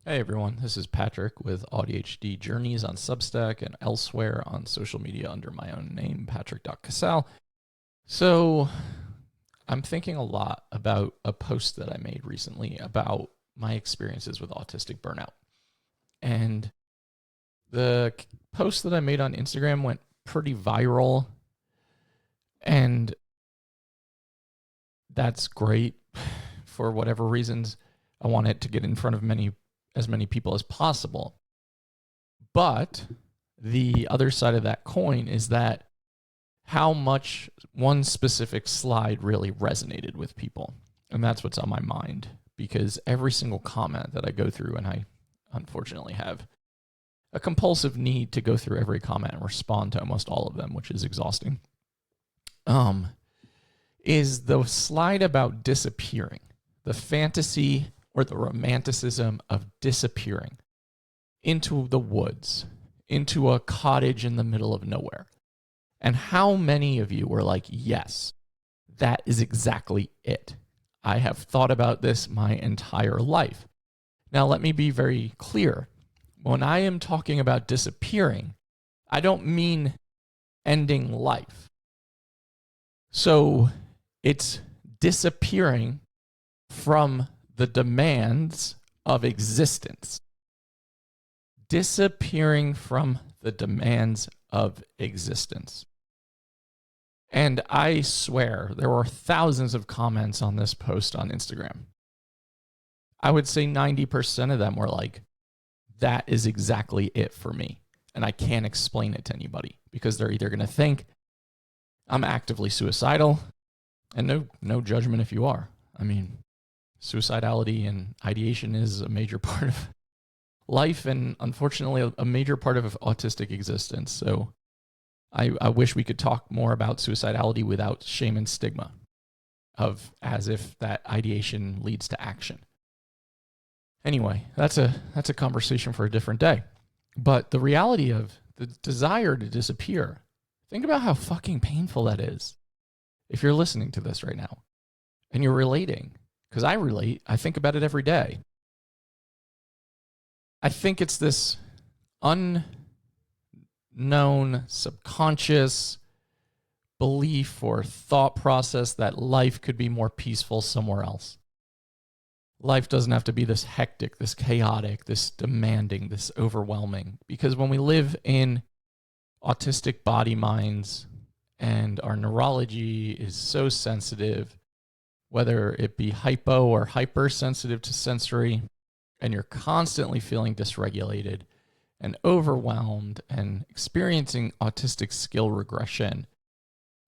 Hey everyone, this is Patrick with ADHD Journeys on Substack and elsewhere on social media under my own name, Patrick.Casale. So I'm thinking a lot about a post that I made recently about my experiences with autistic burnout. And the post that I made on Instagram went pretty viral, and that's great for whatever reasons. I want it to get in front of as many people as possible. But the other side of that coin is that how much one specific slide really resonated with people. And that's what's on my mind, because every single comment that I go through, and I unfortunately have a compulsive need to go through every comment and respond to almost all of them, which is exhausting, is the slide about disappearing, the fantasy or the romanticism of disappearing into the woods, into a cottage in the middle of nowhere. And how many of you were like, yes, that is exactly it. I have thought about this my entire life. Now, let me be very clear. When I am talking about disappearing, I don't mean ending life. So it's disappearing from the demands of existence. Disappearing from the demands of existence. And I swear there were thousands of comments on this post on Instagram. I would say 90% of them were like, that is exactly it for me. And I can't explain it to anybody because they're either going to think I'm actively suicidal, and no judgment if you are. I mean, suicidality and ideation is a major part of life and unfortunately a major part of autistic existence. So I wish we could talk more about suicidality without shame and stigma of as if that ideation leads to action. Anyway, that's a conversation for a different day. But the reality of the desire to disappear, think about how fucking painful that is. If you're listening to this right now and you're relating, because I relate, I think about it every day. I think it's this unknown subconscious belief or thought process that life could be more peaceful somewhere else. Life doesn't have to be this hectic, this chaotic, this demanding, this overwhelming. Because when we live in autistic body minds and our neurology is so sensitive, whether it be hypo or hypersensitive to sensory, and you're constantly feeling dysregulated and overwhelmed and experiencing autistic skill regression,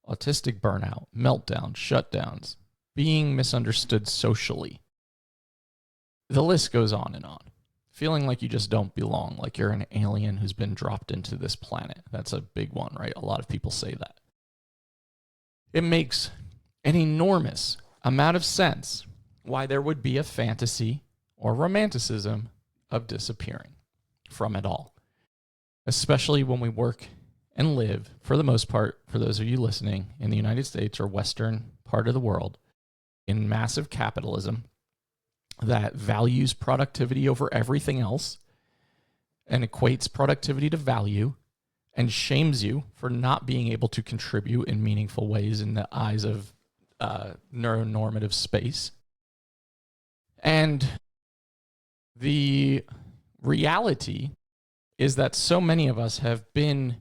autistic burnout, meltdown, shutdowns, being misunderstood socially. The list goes on and on. Feeling like you just don't belong, like you're an alien who's been dropped into this planet. That's a big one, right? A lot of people say that. It makes an enormous amount of sense why there would be a fantasy or romanticism of disappearing from it all, especially when we work and live, for the most part, for those of you listening, in the United States or Western part of the world, in massive capitalism that values productivity over everything else and equates productivity to value and shames you for not being able to contribute in meaningful ways in the eyes of neuronormative space. And the reality is that so many of us have been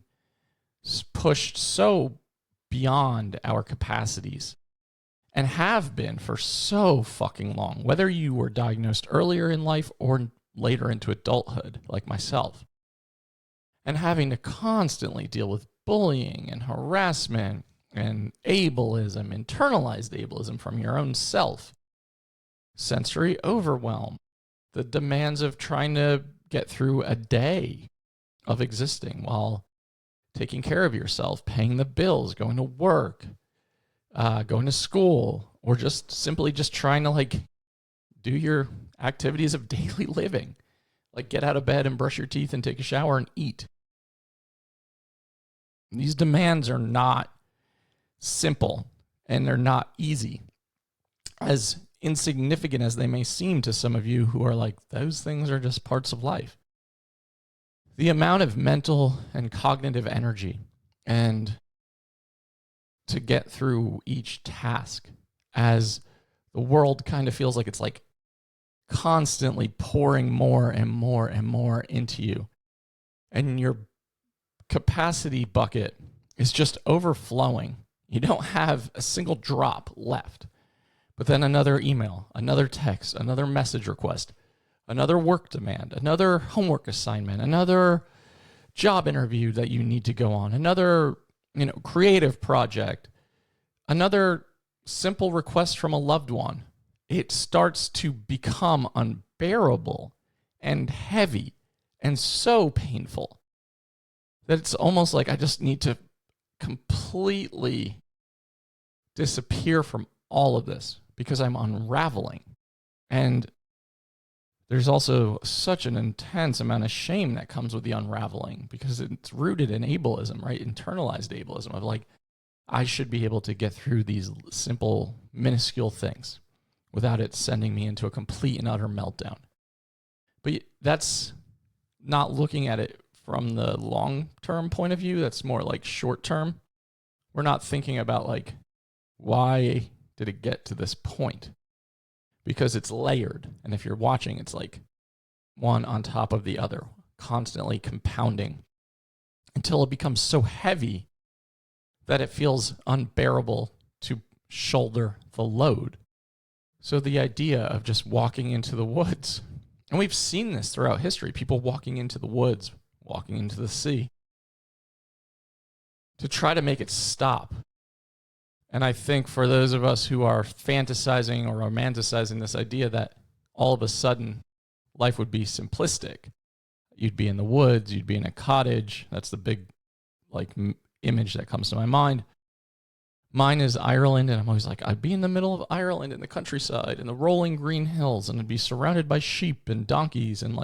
pushed so beyond our capacities and have been for so fucking long, whether you were diagnosed earlier in life or later into adulthood, like myself, and having to constantly deal with bullying and harassment and ableism, internalized ableism from your own self, sensory overwhelm, the demands of trying to get through a day of existing while taking care of yourself, paying the bills, going to work, going to school, or just simply just trying to like do your activities of daily living, like get out of bed and brush your teeth and take a shower and eat. These demands are not simple and they're not easy. As insignificant as they may seem to some of you who are like, those things are just parts of life. The amount of mental and cognitive energy and to get through each task as the world kind of feels like it's like constantly pouring more and more and more into you. And your capacity bucket is just overflowing. You don't have a single drop left. But then another email, another text, another message request, another work demand, another homework assignment, another job interview that you need to go on, another, creative project, another simple request from a loved one. It starts to become unbearable and heavy and so painful that it's almost like I just need to completely disappear from all of this because I'm unraveling. And there's also such an intense amount of shame that comes with the unraveling because it's rooted in ableism, right? Internalized ableism of like, I should be able to get through these simple, minuscule things without it sending me into a complete and utter meltdown. But that's not looking at it from the long-term point of view. That's more like short-term. We're not thinking about like, why did it get to this point? Because it's layered. And if you're watching, it's like one on top of the other, constantly compounding until it becomes so heavy that it feels unbearable to shoulder the load. So the idea of just walking into the woods, and we've seen this throughout history, people walking into the woods, walking into the sea, to try to make it stop. And I think for those of us who are fantasizing or romanticizing this idea that all of a sudden life would be simplistic, you'd be in the woods, you'd be in a cottage. That's the big image that comes to my mind. Mine is Ireland, and I'm always like, I'd be in the middle of Ireland in the countryside in the rolling green hills, and I'd be surrounded by sheep and donkeys and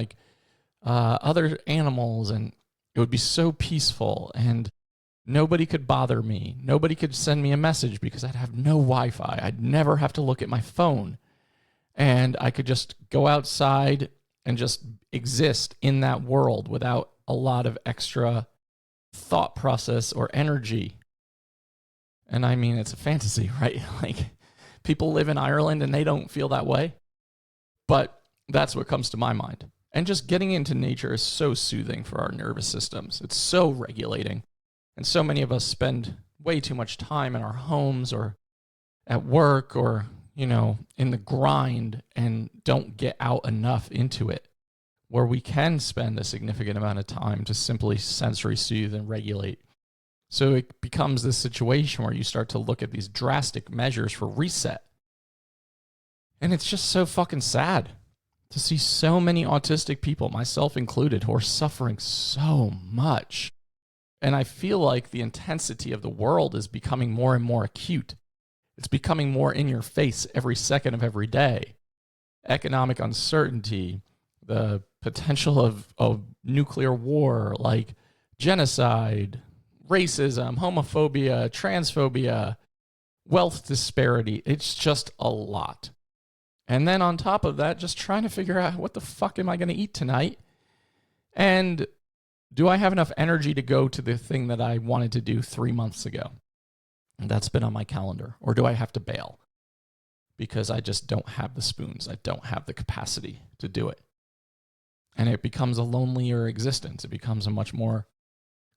other animals, and it would be so peaceful, and nobody could bother me. Nobody could send me a message because I'd have no Wi-Fi. I'd never have to look at my phone, and I could just go outside and just exist in that world without a lot of extra thought process or energy. And I mean, it's a fantasy, right? Like, people live in Ireland and they don't feel that way. But that's what comes to my mind. And just getting into nature is so soothing for our nervous systems. It's so regulating. And so many of us spend way too much time in our homes or at work or, in the grind and don't get out enough into it, where we can spend a significant amount of time to simply sensory soothe and regulate. So it becomes this situation where you start to look at these drastic measures for reset. And it's just so fucking sad to see so many autistic people, myself included, who are suffering so much. And I feel like the intensity of the world is becoming more and more acute. It's becoming more in your face every second of every day. Economic uncertainty, the potential of nuclear war, like genocide, racism, homophobia, transphobia, wealth disparity. It's just a lot. And then on top of that, just trying to figure out what the fuck am I going to eat tonight? And do I have enough energy to go to the thing that I wanted to do 3 months ago? And that's been on my calendar. Or do I have to bail? Because I just don't have the spoons. I don't have the capacity to do it. And it becomes a lonelier existence. It becomes a much more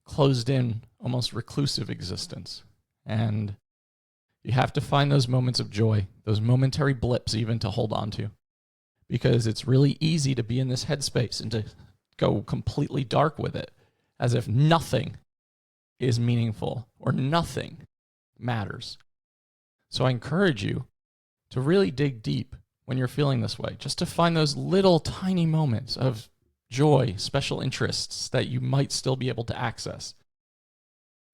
closed in, almost reclusive existence. And you have to find those moments of joy, those momentary blips even to hold on to. Because it's really easy to be in this headspace and to go completely dark with it, as if nothing is meaningful or nothing matters. So I encourage you to really dig deep when you're feeling this way, just to find those little tiny moments of joy, special interests that you might still be able to access.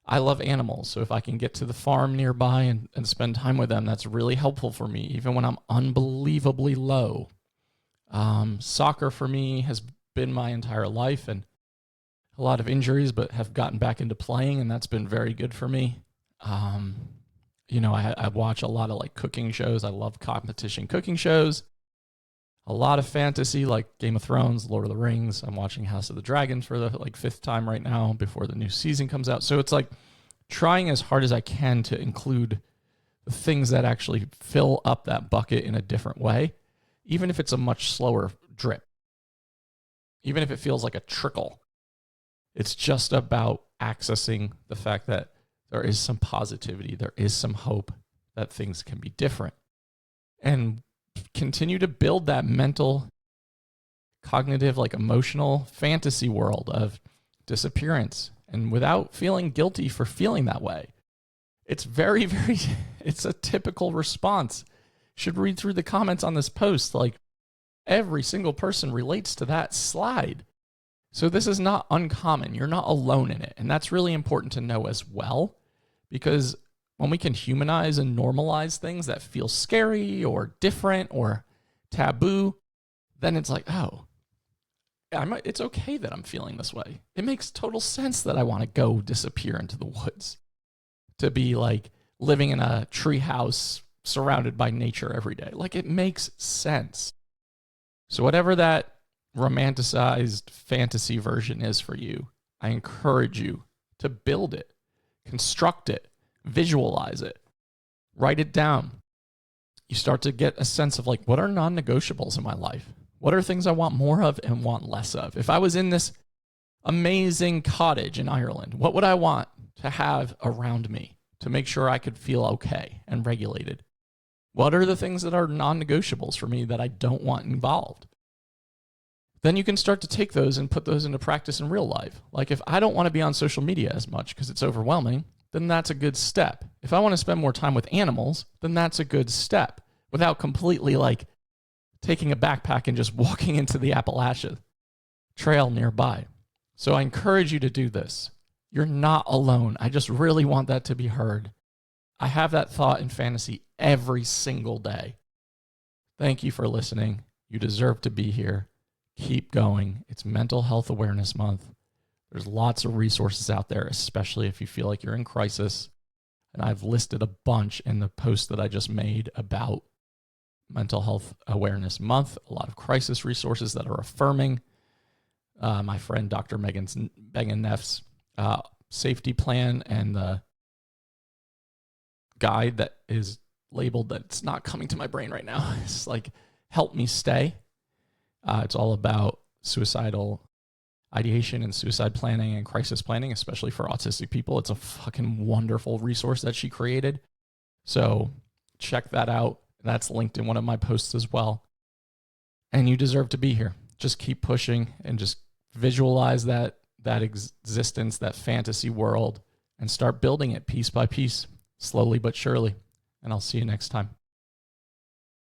I love animals, so if I can get to the farm nearby and spend time with them, that's really helpful for me, even when I'm unbelievably low. Soccer for me has been my entire life, and a lot of injuries, but have gotten back into playing, and that's been very good for me. I watch a lot of like cooking shows. I love competition cooking shows. A lot of fantasy like Game of Thrones, Lord of the Rings. I'm watching House of the Dragon for the like 5th time right now before the new season comes out. So it's like trying as hard as I can to include the things that actually fill up that bucket in a different way, even if it's a much slower drip, even if it feels like a trickle. It's just about accessing the fact that there is some positivity, there is some hope that things can be different, and continue to build that mental, cognitive, like emotional fantasy world of disappearance, and without feeling guilty for feeling that way. It's very, very, it's a typical response. You should read through the comments on this post. Like every single person relates to that slide. So this is not uncommon. You're not alone in it. And that's really important to know as well, because when we can humanize and normalize things that feel scary or different or taboo, then it's like, oh, it's okay that I'm feeling this way. It makes total sense that I want to go disappear into the woods, to be like living in a tree house surrounded by nature every day. Like it makes sense. So whatever that romanticized fantasy version is for you, I encourage you to build it, construct it, visualize it, write it down. You start to get a sense of like, what are non-negotiables in my life? What are things I want more of and want less of? If I was in this amazing cottage in Ireland, what would I want to have around me to make sure I could feel okay and regulated? What are the things that are non-negotiables for me that I don't want involved? Then you can start to take those and put those into practice in real life. Like if I don't want to be on social media as much because it's overwhelming, then that's a good step. If I want to spend more time with animals, then that's a good step, without completely like taking a backpack and just walking into the Appalachia Trail nearby. So I encourage you to do this. You're not alone. I just really want that to be heard. I have that thought in fantasy every single day. Thank you for listening. You deserve to be here. Keep going. It's Mental Health Awareness Month. There's lots of resources out there, especially if you feel like you're in crisis. And I've listed a bunch in the post that I just made about Mental Health Awareness Month. A lot of crisis resources that are affirming. My friend Dr. Megan Neff's safety plan and the guide that is labeled, that's not coming to my brain right now. It's like, Help Me Stay. It's all about suicidal ideation and suicide planning and crisis planning, especially for autistic people. It's a fucking wonderful resource that she created. So check that out. That's linked in one of my posts as well. And you deserve to be here. Just keep pushing and just visualize that existence, that fantasy world, and start building it piece by piece, slowly but surely. And I'll see you next time.